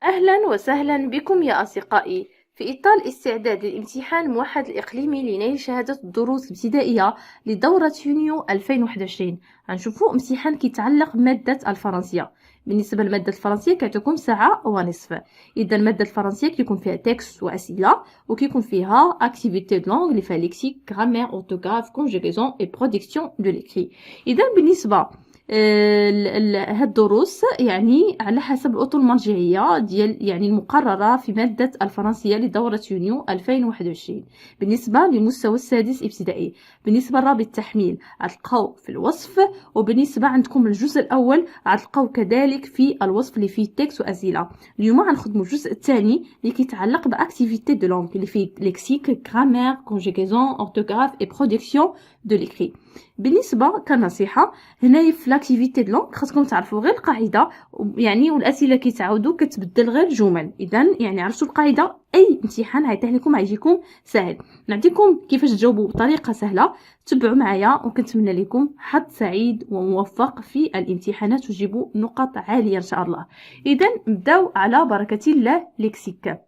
أهلا وسهلا بكم يا أصدقائي. في إطار الاستعداد للامتحان الموحد الإقليمي لنيل شهادة الدروس الابتدائية لدورة يونيو 2021 غنشوفوا امتحان كيتعلق بمادة الفرنسية. بالنسبة لمادة الفرنسية كتكون ساعة ونصف. إذا المادة الفرنسية كيكون فيها تكست وأسئلة وكيكون فيها activité de langue اللي فيها ليكسيك grammaire orthographe conjugaison et production de l'écrit. إذا بالنسبة هاد الدروس يعني على حسب الأطر المرجعية ديال يعني المقررة في مادة الفرنسية لدورة يونيو 2021 بالنسبة للمستوى السادس ابتدائي. بالنسبة لرابط التحميل غتلقاو في الوصف، وبالنسبة عندكم الجزء الأول غتلقاو كذلك في الوصف اللي فيه تكست وأسئلة. اليوم غنخدموا الجزء الثاني اللي كيتعلق بأكتيفيتي دو لونغ اللي فيه ليكسيك غرامير كونجوغيزون اورتوغراف اي برودكسيون دو ليكري. بالنسبة كنصيحة هنايا في لاكتيفيتي دو لونغ خاصكم تعرفوا غير القاعده يعني، والاسئله كيتعاودوا كتبدل غير الجمل. اذا يعني عرفتوا القاعده اي امتحان غيطيح لكم غيجيكم سهل. نعطيكم كيفاش تجاوبوا بطريقه سهله، تبعوا معايا وكنتمنى لكم حظ سعيد وموفق في الامتحانات وتجيبوا نقط عاليه ان شاء الله. اذا نبداو على بركه الله. ليكسيك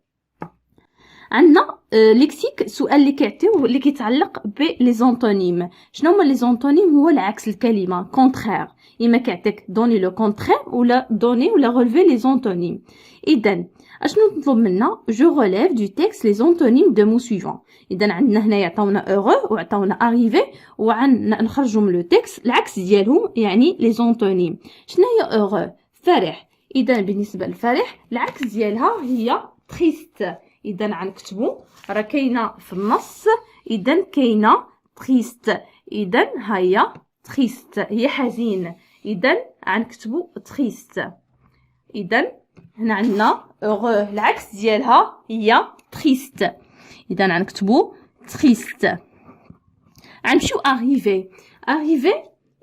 عندنا ليكسيك سؤال اللي كيعطيوه اللي كيتعلق بلي زونتونيم. شنو هما لي زونتونيم؟ هو العكس الكلمه كونترير، اما كيعطيك دوني لو كونترير ولا دوني ولا ريليفي لي زونتونيم. اذا اشنو نطلب منا؟ جو ريليف دو تيكست لي زونتونيم دو مو سويفون. اذا عندنا هنايا عطاونا heureux وعطاونا اريفي نخرجوا من لو تيكست العكس ديالهم يعني لي زونتونيم. شنو هي heureux؟ فرح. اذا بالنسبه للفرح العكس ديالها هي triste. اذا غنكتبوا راه كاينه في النص، اذا كاينه تريست. اذا هي تريست هي حزين، اذا غنكتبوا تريست. اذا هنا عندنا heureux العكس ديالها هي تريست، اذا غنكتبوا تريست. غنمشيو arriver.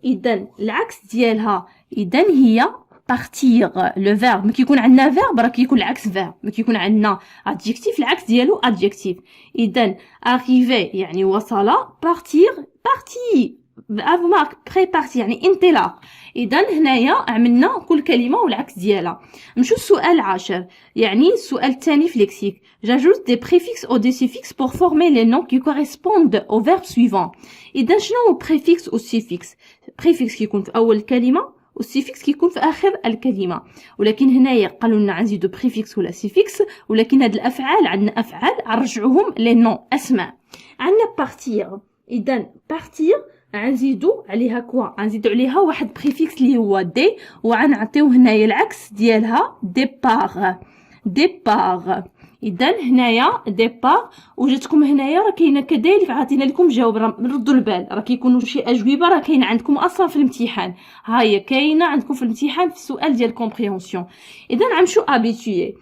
اذا العكس ديالها اذا هي partir. le verbe ملي كيكون عندنا verbe راه كيكون العكس verbe، ملي كيكون عندنا adjectif العكس ديالو adjectif. اذا arriver يعني وصل، partir parti افمارك préparti يعني انطلاق. اذا هنايا عملنا كل كلمه والعكس ديالها. نمشيو للسؤال العاشر، يعني السؤال الثاني في ليكسيك. j'ajoute des préfixes ou des suffixes pour former les noms qui correspondent au verbe suivant. اذا شنو هو préfixe و suffix؟ préfixe كيكون في اول الكلمه والسيفيكس كيكون في اخر الكلمه، ولكن هنايا قالوا لنا غنزيدو بريفيكس ولا سيفيكس، ولكن هاد الافعال عندنا افعال نرجعوهم لي نون اسماء. عندنا بارتير. اذا بارتير غنزيدو عليها كوا؟ غنزيدو عليها واحد بريفيكس اللي هو دي، وغنعطيو هنايا العكس ديالها ديبار. اذا هنايا ديبار. وجاتكم هنايا راه كاينه كذلك عطينا لكم جواب، ردوا البال راه كيكونوا شي اجوبه راه كاينه عندكم اصلا في الامتحان، ها هي كاينه عندكم في الامتحان في السؤال ديال كومبريهنسيون. اذا غنمشيو ابيتوي.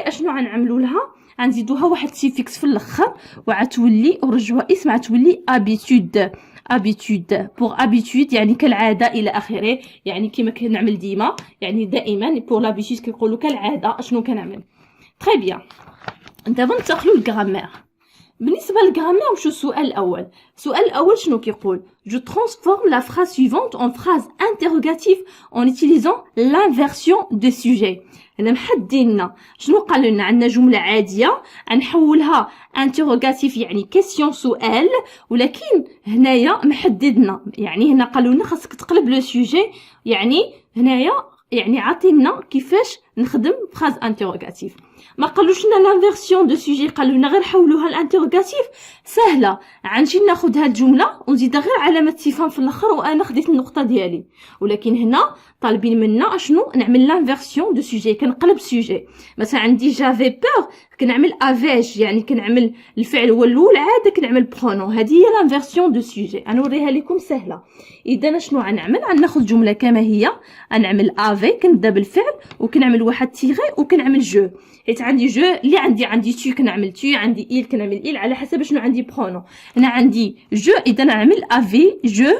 اشنو غنعملوا لها؟ غنزيدوها واحد سيفيكس في الاخر وعتولي ورجعوها اسم عتولي ابيتود. بور ابيتود يعني كالعاده الى اخره، يعني كما كنعمل ديما، يعني دائما بور لابيتود كيقولوا كالعاده اشنو كنعمل. تري بيان. دابا ننتقلوا للغرامير. بالنسبه للغرامير وشو السؤال الاول؟ السؤال الاول شنو كيقول؟ جو ترانسفورم لا فراز سويفونت اون فراز انتروغاتيف اون يوتيليزون لانفيرسيون دو سوجي. هنا محدديننا شنو قال لنا. عندنا جمله عاديه غنحولها انتروغاتيف يعني كيسيون سؤال، ولكن هنايا محددنا، يعني هنا قالوا لنا خاصك تقلب لو سوجي، يعني هنايا يعني عطينا كيفاش نخدم فراز انتروغاتيف. ما قالوش لنا لانفيرسيون دو سوجي، قالوا لنا غير حولوها لانتروغاتيف. سهله، غنجي ناخذ هاد الجمله ونزيدها غير علامه استفهام في الاخر وانا خديت النقطه ديالي. ولكن هنا طالبين منا اشنو؟ نعمل لانفيرسيون دو سوجي، كنقلب سوجي. مثلا عندي جافي بور كنعمل افيج، يعني كنعمل الفعل هو الاول عاد كنعمل برونون، هذه هي لانفيرسيون دو سوجي. غنوريها لكم سهله. اذا شنو غنعمل؟ غناخذ جمله كما هي، غنعمل افي كنبدا بالفعل وكنعمل واحد تيغي وكنعمل جو، حيت عندي جو اللي عندي تو كنعمل تو، عندي إيل كنعمل إيل على حسب شنو عندي برونون. هنا عندي جو، اذا نعمل افي جو.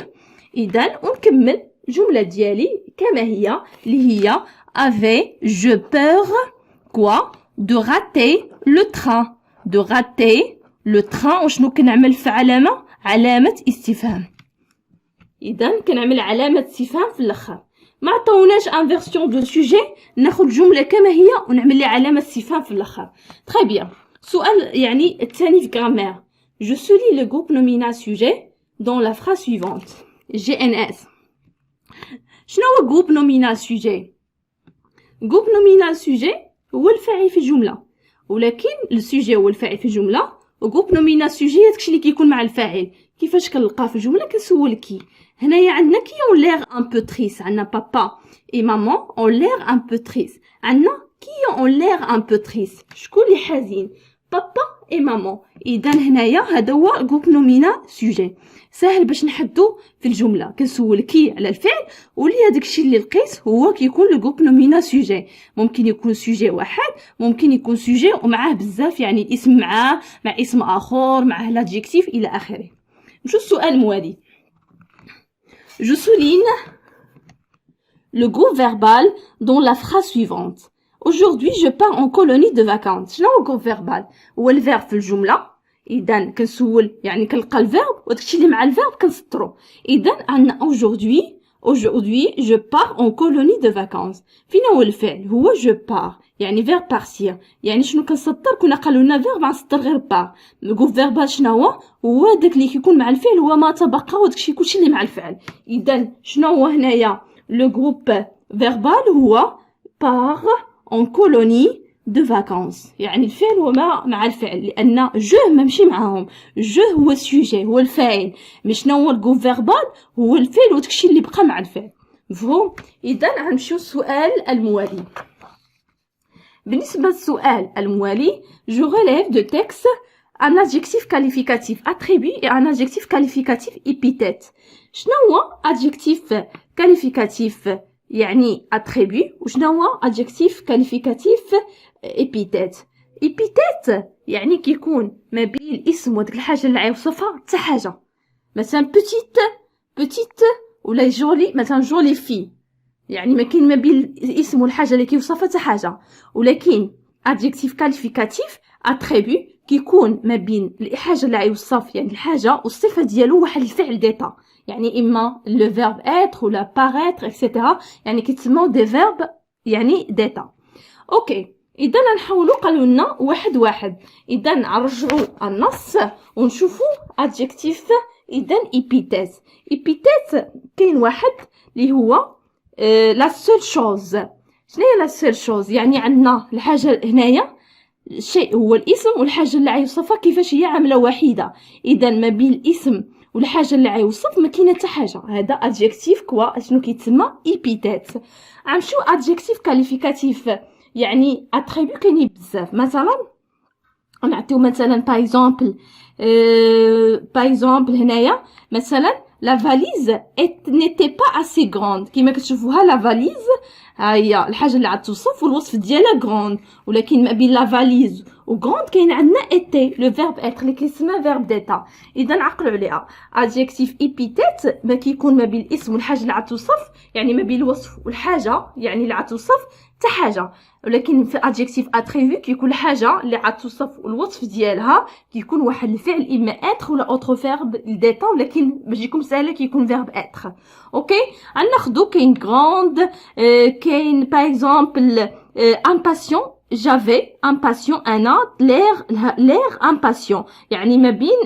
اذا ونكمل الجمله ديالي كما هي اللي هي افي جو بور كوا دو راتي لو تران. وشنو كنعمل في علامه استفهام. اذا كنعمل علامه استفهام في الاخر. ما عطاوناش انفيرسيون دو سوجي، ناخذ الجمله كما هي ونعمل لي علامه استفهام في الاخر. تري بيان. سؤال يعني الثاني في غرامير. Je souligne le groupe nominal sujet dans la phrase suivante. GNS. شنو هو groupe nominal sujet؟ groupe nominal sujet هو الفاعل في الجمله، ولكن السوجي هو الفاعل في الجمله، وgroupe nominal sujet داكشي اللي كيكون مع الفاعل. كيفاش كنلقاه في الجمله؟ كنسول كي. هنايا عندنا كي اون لير ان بو تريس، عندنا بابا اي مامون اون لير ان بو تريس، عندنا كي اون لير ان بو تريس، شكون اللي حزين؟ بابا اي مامون. اذا هنايا هذا هو جروب نومينال سوجي. ساهل باش نحدو في الجمله، كنسول كي على الفعل ولي هذاك الشيء اللي لقيت هو كيكون لو جروب نومينال سوجي. ممكن يكون سوجي واحد، ممكن يكون سوجي ومعاه بزاف، يعني الاسم معاه مع اسم اخر معاه لادجيكتيف الى اخره. نمشيو السؤال الموالي. Je souligne le groupe verbal dans la phrase suivante. Aujourd'hui, je pars en colonie de vacances. شنو هو الجروب فيربال؟ هو الفيرب في الجملة. إذا كنسول يعني كنلقى الفيرب وداكشي اللي مع الفيرب كنسطرو. إذا عندنا aujourd'hui je pars en colonie de vacances. فين هو الفعل؟ هو je pars يعني فيرب بارسير. يعني شنو كنسطر؟ كنا قالوا لنا فيرب غنسطر غير بار. الجروب فيربال شنو هو؟ هو داك اللي كيكون مع الفعل هو ما تبقى وداكشي كلشي اللي مع الفعل. إذا شنو هو هنايا لو جروب فيربال؟ هو part en colonie de vacances. يعني الفعل هو مع الفعل، لأن جو ممشي معاهم. جو هو السوجي هو الفاعل، مي شنو هو الجروب فيربال؟ هو الفعل وداكشي اللي بقى مع الفعل. مفهوم؟ إذا غنمشيو للسؤال الموالي. بالنسبة للسؤال الموالي je relève de texte un adjectif qualificatif attribut et un adjectif qualificatif épithète. شنو هو adjectif qualificatif يعني attribut، وشنو هو adjectif qualificatif épithète؟ épithète يعني كيكون ما بين الاسم وديك الحاجة اللي غيوصفها حتى حاجة، مثلا petite ولا جولي، مثلا جولي في، يعني ما كاين ما بين الاسم والحاجه اللي كيوصفها حتى حاجه. ولكن adjectif qualificatif attribut كيكون ما بين الحاجه اللي غيوصف يعني الحاجه والصفه ديالو واحد الفعل ديتا، يعني اما لو فيرب être ولا paraître etc. يعني كيتسموا دي فيرب يعني ديتا. اوكي، اذا نحاولوا قالوا لنا واحد واحد. اذا نرجعوا النص ونشوفوا adjectif. اذا epithète كاين واحد اللي هو لا سول شوز. شنو هي لا سول شوز؟ يعني عندنا الحاجه هنايا الشيء هو الاسم والحاجه اللي غيوصفها كيفاش هي عامله وحيده. اذا ما بين الاسم والحاجه اللي غيوصف ما كاينه حتى حاجه، هذا ادجكتيف كوا شنو كيتسمى ايبيتيت. غنمشيو ادجكتيف كاليفيكاتيف يعني اتريبيو كاينين بزاف. مثلا نعطيو مثلا باغ اكزومبل هنايا مثلا لا فاليز نيتي با اسي غروند. كيما كتشوفوها لا فاليز ها هي الحاجه اللي غتوصف والوصف ديالها غروند، ولكن ما بين لا فاليز و غروند كاين عندنا ايتي لو فيرب اتر اللي كيسمى فيرب ديتا. اذا عقلوا عليها ادجكتيف ايبيتيت ما كيكون ما بين الاسم والحاجه اللي غتوصف، يعني ما بين الوصف والحاجه يعني اللي غتوصف حتى حاجه. ولكن في adjectif attribut كيكون الحاجه اللي غتوصف والوصف ديالها كيكون واحد الفعل اما être ولا autre verbe ديتا، ولكن باش يكون سهل كيكون verbe être. اوكي، غناخذوا كاين grande، كاين باغ اكزومبل impatient. j'avais impatient un autre l'air impatient، يعني ما بين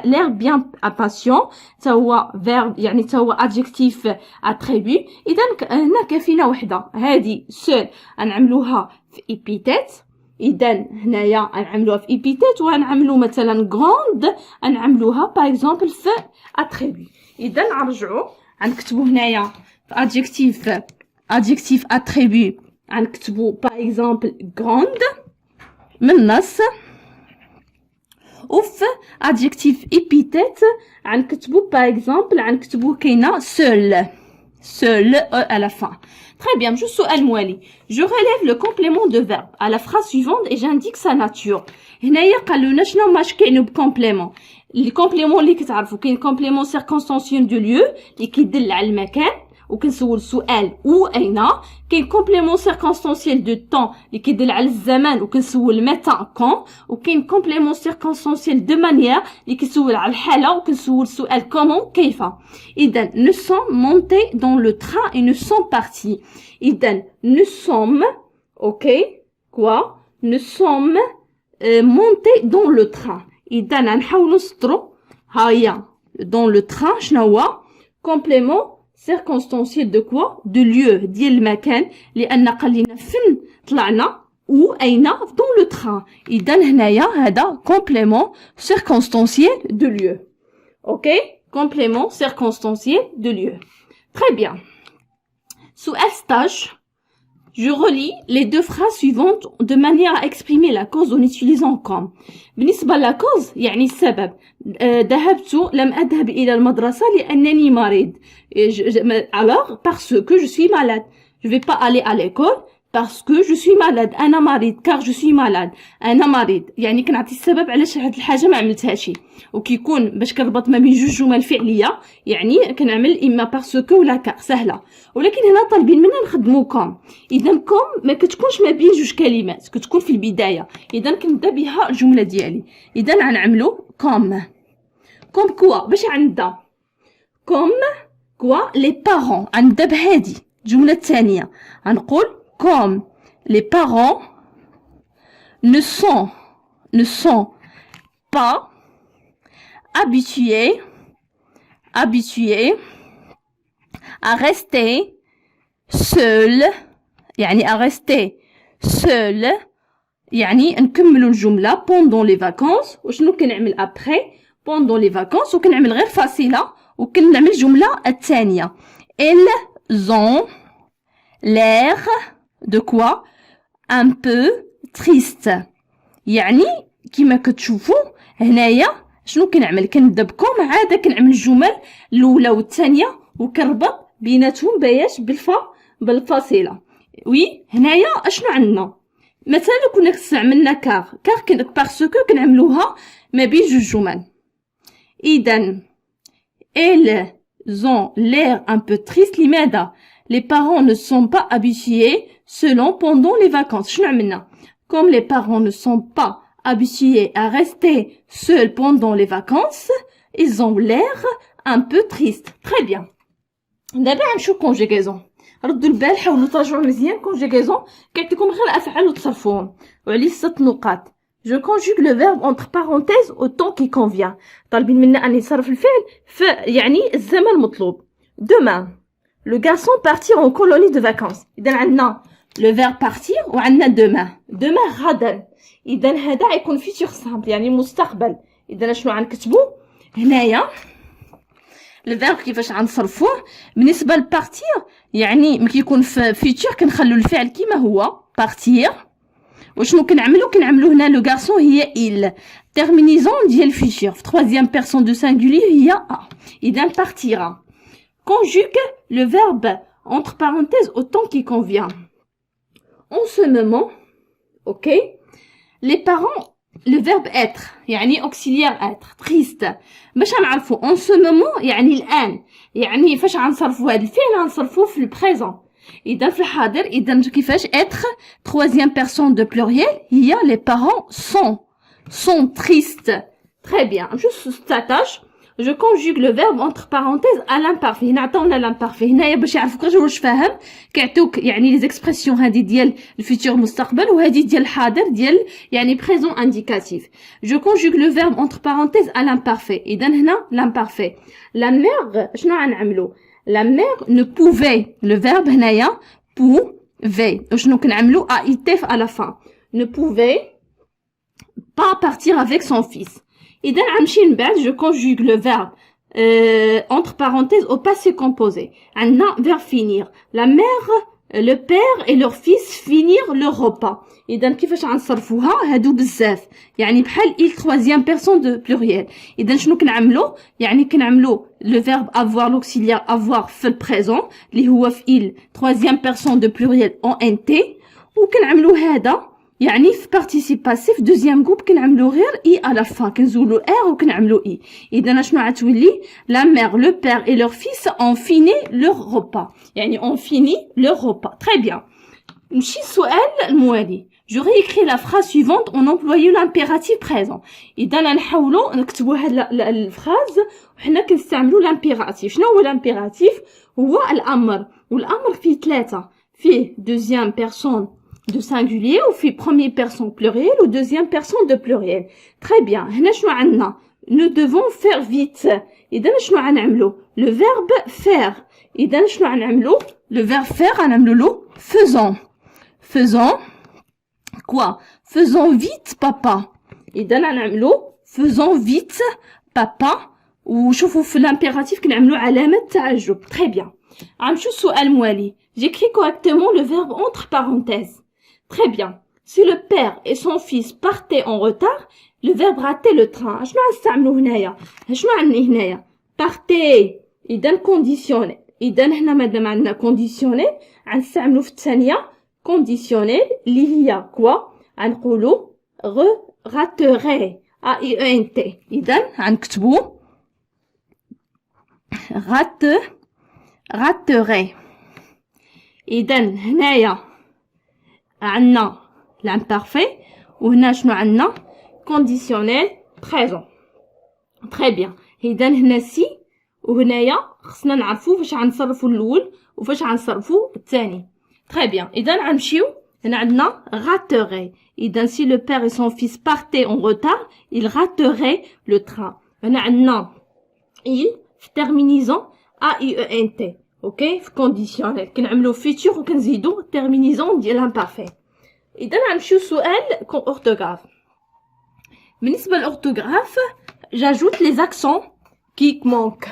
l'air bien impatient تا هو verbe يعني تا هو adjectif attribut. اذا هنا كافينا وحده هذه seul غنعملوها في epithet. اذا هنايا غنعملوها في epithet، وغنعملو مثلا grande غنعملوها باغ اكزومبل في attribut. اذا نرجعوا غنكتبوا هنايا في adjectif attribut غنكتبوا باغ اكزومبل grande من النص، وفي adjectif epithète غنكتبوا باغ اكزومبل غنكتبوا كاينه seul à la fin. Très bien, juste السؤال الموالي. Je relève le complément de verbe à la phrase suivante et j'indique sa nature. هنايا قالوا لنا شنو ماش كاينوا بكومبليمون. الكومبليمون اللي كتعرفوا كاين كومبليمون سيركونستانسيون دو ليو اللي كيدل على المكان، وكنسول سؤال او اين. كاين كومبليمون سيركونستانسييل دو طون اللي كيدل على الزمان وكنسول متى كون. وكاين كومبليمون سيركونستانسييل دو مانيير اللي كيسول على الحاله وكنسول سؤال كومون كيف. اذا nous sommes montés dans le train et nous sommes partis. اذا nous sommes quoi nous sommes montés dans le train. اذا نحاولوا نسطروا ها هي dans le train شنو هو complément circonstanciel de quoi de lieu ديال المكان لان قال لنا فين طلعنا و اين dans le train. اذا هنايا هذا complément circonstanciel de lieu. complément circonstanciel de lieu. Très bien. سؤال stage. Je relis les deux phrases suivantes de manière à exprimer la cause en utilisant comme. بالنسبة لا cause يعني السبب. ذهبت لم أذهب إلى المدرسة لأنني مريض. Alors parce que je suis malade. Je vais pas aller à l'école parce que je suis malade. أنا مريض car je suis malade. أنا مريض. يعني كنعطي السبب علاش هاد الحاجة ما عملتهاش. وكيكون باش كنربط ما بين جوج جمل فعلية يعني كنعمل إما parce que ولا car سهلة. ولكن هنا طالبين منا نخدمو كوم. إذا كوم ما كتكونش ما بين جوج كلمات كتكون في البداية. إذا كنبدا بها الجملة ديالي. إذا غنعملو كوم. كوم كوا باش عندها كوم كوا لي بارون عندها بهادي الجملة الثانية غنقول كوم لي بارون ne sont pas habitués à rester seuls يعني à rester seuls يعني نكملوا الجملة pendant les vacances. وشنو كنعمل après pendant les vacances وكنعمل غير فاصلة وكنعمل الجملة الثانية. Elles ont l'air de quoi un peu triste. يعني كما كتشوفوا هنايا شنو كنعمل كنبدا بكم عاده كنعمل الجمل الاولى والثانيه وكنربط بيناتهم باش بالفاصله. وي هنايا اشنو عندنا مثلا كنا استعملنا كار باسكو كنعملوها ما بين جوج جمل. اذا elles ont l'air un peu triste. لماذا les parents ne sont pas habitués selon pendant les vacances. شنو عملنا comme les parents ne sont pas habitués à rester seuls pendant les vacances, ils ont l'air un peu tristes. Très bien. دابا غنمشيو conjugaison. ردوا البال حاولوا تراجعوا مزيان conjugaison كيعطيكم غير الافعال وتصرفوهم وعليه 6 نقاط. Je conjugue le verbe entre parenthèses au temps qui convient. طالبين منا ان نصرف الفعل يعني الزمن المطلوب. Demain, le garçon partir en colonie de vacances. اذا عندنا le verbe partir وعندنا demain غدا. اذا هذا غيكون futur simple يعني مستقبل. اذا شنو غنكتبوا هنايا الفيرب كيفاش غنصرفوه بالنسبه لبارتير يعني ملي كيكون في futur كنخلوا الفعل كيما هو partir. وشنو كنعملوا هنا لو غارسون هي il. terminaison ديال futur في troisième personne de singulier هي a. اذا partira. conjugue le verbe entre parenthèses au temps qui convient. En ce moment, les parents, le verbe être, يعني auxiliaire être, triste. باش نعرفوا en ce moment يعني الآن. يعني فاش غنصرفوا هذا الفعل غنصرفوه في البريزون. إذا في الحاضر إذا كيفاش être troisième personne de pluriel هي les parents sont tristes. Très bien. Juste 19. Je conjugue le verbe entre parenthèses à l'imparfait. هنا عطاونا l'imparfait. هنايا باش يعرفوك غير واش فاهم كيعطيوك يعني لي زيكسبرسيون هذه ديال الفيتور مستقبل وهذه ديال الحاضر ديال يعني présent indicatif. Je conjugue le verbe entre parenthèses à l'imparfait. إذا هنا l'imparfait. La mère شنو غنعملو la mère ne pouvait le verbe هنايا pouvait وشنو كنعملو aif à la fin ne pouvait pas partir avec son fils. إذا غنمشي من بعد je conjugue le verbe entre parenthèses au passé composé. عندنا verbe finir. La mère, le père et leur fils finirent leur repas. إذا كيفاش غنصرفوها هادو بزاف يعني بحال il troisième personne de pluriel. إذا شنو كنعملو يعني كنعملو le verbe avoir l'auxiliaire avoir في البريزون اللي هو في il troisième personne de pluriel en nt وكنعملو هذا يعني في participe passif deuxième groupe كنعملو غير اي على فا كنزولو ار وكنعملو اي. اذا شنو غتولي؟ la mère, le père et leur fils ont fini leur repas. يعني ont fini leur repas. Très bien. نمشي السؤال الموالي. Je réécris la phrase suivante en employant l'impératif présent. إذا نحاولوا نكتبوا هاد الفراز وحنا كنستعملوا l'impératif. شنو هو l'impératif؟ هو الأمر، والأمر فيه ثلاثة، فيه deuxième personne de singulier ou فيه première personne pluriel ou deuxième personne de pluriel. Très bien. هنا شنو عندنا؟ Nous devons faire vite. إذا شنو غنعملوا؟ Le verbe faire. إذا شنو غنعملوا؟ Le verbe faire غنعملوا له faisons. Faisons quoi? Faisons vite papa. إذا غنعملوا faisons vite papa. وشوفوا في l'impératif كنعملوا علامة تعجب. Très bien. غنمشيو السؤال الموالي. J'écris correctement le verbe entre parenthèses. Très bien. Si le père et son fils partaient en retard, le verbe rater le train. شنو غنستعملوا هنايا؟ شنو عندنا هنايا؟ Partez. إذا conditionnel. إذا هنا مادام عندنا conditionnel غنستعملوا في الثانية conditionnel اللي هي quoi؟ غنقولوا raterait. A-I-E-N-T. إذا غنكتبوا raterait. إذا هنايا عندنا l'imparfait وهنا شنو عندنا؟ conditionnel présent. Très bien. إذا هنا سي وهنايا خصنا نعرفوا فاش غنصرفوا الاول وفاش غنصرفوا الثاني. Très bien. إذا غنمشيو هنا عندنا raterait. إذا si le père et son fils partaient en retard, il raterait le train. هنا عندنا il في terminaison A-I-E-N-T. اوكي في conditionnel كنعملو futur وكنزيدو terminaison ديال l'imparfait. إذا غنمشيو سؤال orthographe. بالنسبة للأورثوغراف j'ajoute les accents qui manquent.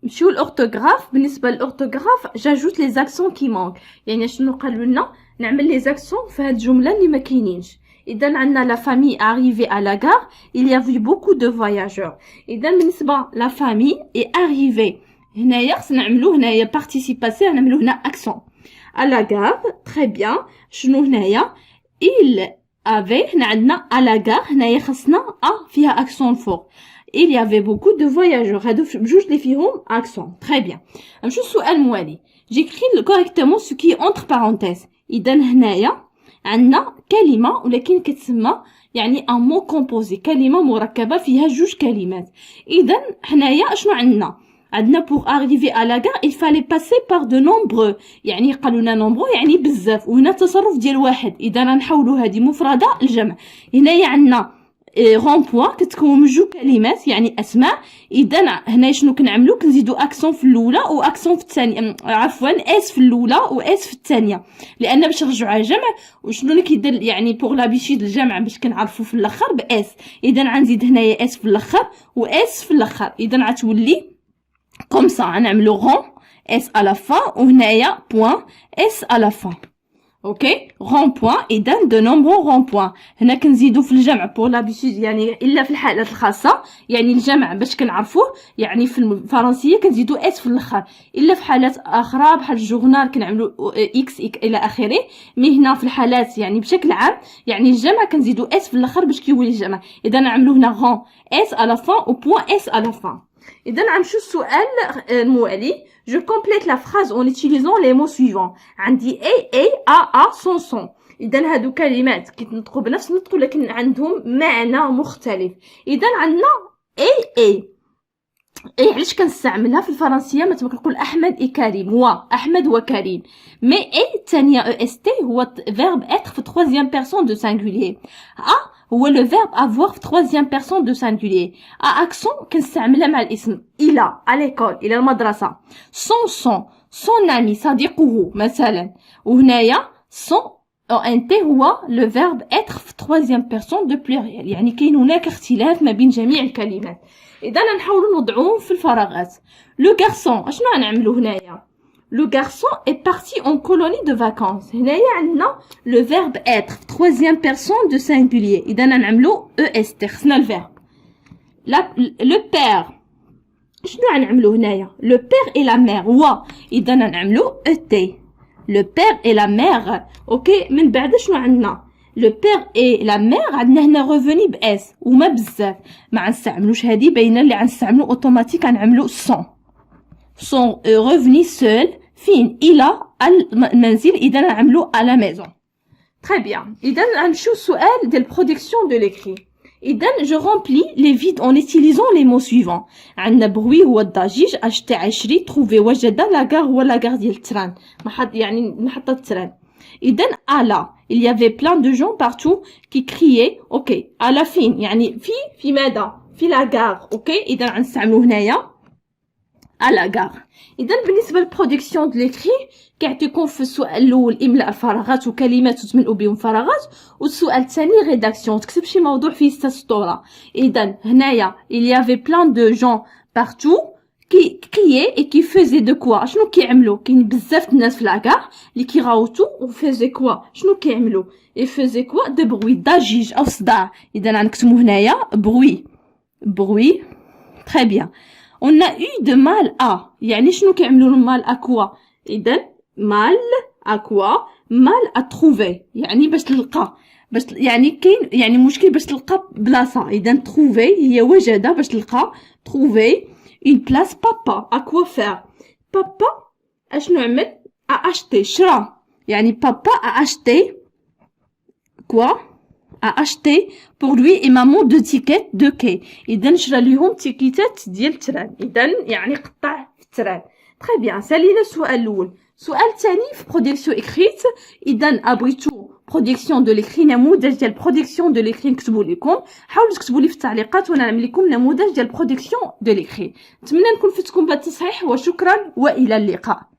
نمشيو للأورثوغراف. بالنسبة للأورثوغراف j'ajoute les accents qui manquent. يعني شنو قالوا لنا؟ نعمل les accents في هاد الجملة اللي ما كاينينش. إذا عندنا la famille arrivée à la gare, il y avait beaucoup de voyageurs. إذا بالنسبة la famille est arrivée هنايا خصنا نعملو هنايا participe passé نعملو هنا accent. à la gare. Très bien. شنو هنايا؟ il avait هنا عندنا à la gare هنايا خصنا فيها accent fort. il y avait beaucoup de voyageurs. هادو بجوج اللي فيهم accent. Très bien. نمشيو السؤال الموالي. j'écris correctement ce qui est entre parenthèses. إذا هنايا عندنا كلمة ولكن كتسمى يعني ان مو كومبوزي، كلمة مركبة فيها جوج كلمات. إذا حنايا شنو عندنا؟ عندنا pour arriver à la gare il fallait passer par de nombreux. يعني قالوا لنا nombreux يعني بزاف، وهنا تصرف ديال واحد. إذا غنحولوا هذه مفردة الجمع. هنايا عندنا رون بوين كتكون من جوج كلمات يعني اسماء. اذا هنا شنو كنعملوا؟ كنزيدوا اكسون في الاولى واكسون في الثانيه، عفوا اس في الاولى واس في الثانيه، لان باش نرجعوا على الجمع وشنو اللي كيدير يعني بوغ لابيتود الجمع باش كنعرفوا في الاخر باس. اذا غنزيد هنايا اس في الاخر واس في الاخر. اذا غتولي كوم سا غنعملوا رون اس à la fin وهنايا بوين اس à la fin. اوكي رون بوين. اذا دو نومبرو رون بوين. هنا كنزيدو في الجمع بور لابيتود يعني الا في الحالات الخاصه يعني الجمع باش كنعرفوه يعني في الفرنسيه كنزيدو اس في الاخر، الا في حالات اخرى بحال الجورنال كنعملو اكس الى اخره. مي هنا في الحالات يعني بشكل عام يعني الجمع كنزيدو اس في الاخر باش كيولي الجمع. اذا نعملو هنا رون اس على فان و بوين اس على فان. إذا غنمشيو السؤال الموالي. Je complète la phrase en utilisant les mots suivants. عندي a son son. إذا هادو كلمات كيتنطقوا بنفس النطق ولكن عندهم معنى مختلف. إذا عندنا اي علاش كنستعملها في الفرنسيه؟ مثلا كنقول احمد كريم واحمد وكريم. مي اي الثانيه اس تي هو فيرب اتر في troisième personne de singulier. هو لو فيرب افوار في troisième personne de singulier. اكسون كنستعملها مع الاسم الى ليكول الى المدرسه. son ami صديقه مثلا. وهنايا son انت هو لو فيرب اتر في troisième personne de pluriel. يعني كاين هناك اختلاف ما بين جميع الكلمات. إذا نحاولوا نوضعوهم في الفراغات. لو غارسون شنو غنعملوا هنايا؟ لو غارسون اي بارتي اون كولوني دو فاكونس. هنايا عندنا لو فيرب اتر في troisième personne de singulier. إذا نعملوا او اس تي خصنا الفيرب. لو بير شنو غنعملوا هنايا؟ لو بير اي لا مير إذا نعملوا او تي. لو بير اي لا مير. اوكي من بعد شنو عندنا؟ لو بير اي لا مير عندنا هنا ريفوني باس وما بزاف ما غنستعملوش هادي، باينه اللي غنستعملو اوتوماتيك غنعملو سون ريفوني سول فين الى المنزل، اذا نعملو à la maison. Très bien. اذا غنمشيو السؤال ديال برودكسيون دو ليكري. إذا je remplis les vides en utilisant les mots suivants. عندنا بروي هو الضجيج، أشتي عشري، تروفي وجد، لاكار هو لاكار ديال التران، يعني محطة التران. إذا ألا il y avait plein de gens partout qui criaient. أوكي ألا فين يعني في ماذا؟ في لاكار. أوكي إذا غنستعملو هنايا ألا كار. إذا بالنسبة للبرودكسيون دو ليكري كيعطيكم في السؤال الأول إملاء فراغات وكلمات تملؤوا بهم فراغات، والسؤال الثاني ريداكسيون تكتب شي موضوع فيه 6 سطور. إذا هنايا il y avait plein de gens partout qui criaient et qui faisaient de quoi. شنو كيعملوا؟ كاين بزاف الناس في لاكار اللي كيغاوتوا و فيزي كوا. شنو كيعملوا؟ et faisaient quoi de bruit ضجيج أو صداع. إذا غنكتبوا هنايا bruit. très bien. On a eu de mal à يعني شنو كيعملوا mal à quoi؟ إذا mal à quoi؟ mal à trouver يعني باش تلقى، باش يعني كاين يعني مشكل باش تلقى بلاصة. إذا trouver هي وجد باش تلقى trouver une place. papa à quoi faire؟ papa اشنو عمل؟ à acheter شرا، يعني papa a acheté quoi؟ a acheté pour lui et maman deux tickets de quai. إذا شرا ليهم تيكيتات ديال التران، إذا يعني قطع في التران. تري بيان. سالينا السؤال الأول. السؤال الثاني في برودكسيون إكريت. إذا أبغيتو برودكسيون دو ليكري، نموذج ديال برودكسيون دو ليكري نكتبو لكم. حاولوا تكتبوا لي في التعليقات وانا نعمل لكم نموذج ديال برودكسيون دو ليكري. نتمنى نكون فدتكم بهذا التصحيح، وشكرا والى اللقاء.